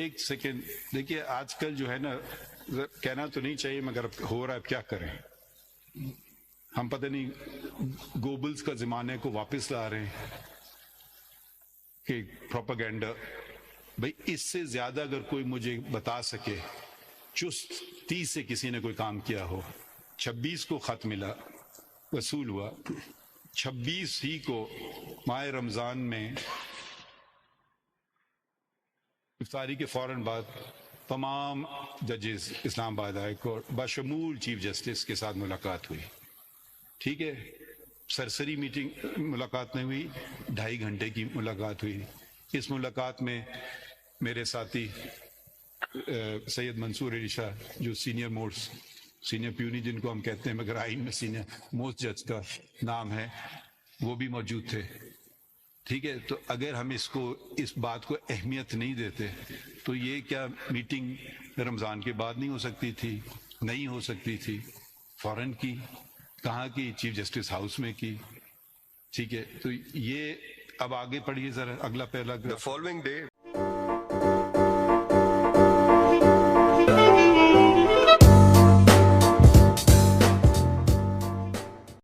ایک سیکنڈ دیکھیے، آج کل جو ہے نا، کہنا تو نہیں چاہیے مگر اب ہو رہا ہے، کیا کریں ہم، پتہ نہیں گوبلز کا زمانے کو واپس لا رہے ہیں کہ پروپیگنڈا. بھئی اس سے زیادہ اگر کوئی مجھے بتا سکے چست 30 سے کسی نے کوئی کام کیا ہو. 26 کو خط ملا، وصول ہوا، 26 ہی کو ماہ رمضان میں افطاری کے فوراً بعد تمام ججز اسلام آباد ہائی کورٹ بشمول چیف جسٹس کے ساتھ ملاقات ہوئی. ٹھیک ہے، سرسری میٹنگ ملاقات نہیں ہوئی، 2.5 گھنٹے کی ملاقات ہوئی. اس ملاقات میں میرے ساتھی سید منصور علی شاہ، جو سینئر پیونی جن کو ہم کہتے ہیں مگر آئین میں سینئر موسٹ جج کا نام ہے، وہ بھی موجود تھے. ٹھیک ہے، تو اگر ہم اس بات کو اہمیت نہیں دیتے تو یہ کیا میٹنگ رمضان کے بعد نہیں ہو سکتی تھی؟ نہیں ہو سکتی تھی، فوراً کی. کہاں کی؟ چیف جسٹس ہاؤس میں کی. ٹھیک ہے، تو یہ اب آگے پڑھیے ذرا اگلا پہلا. The following day,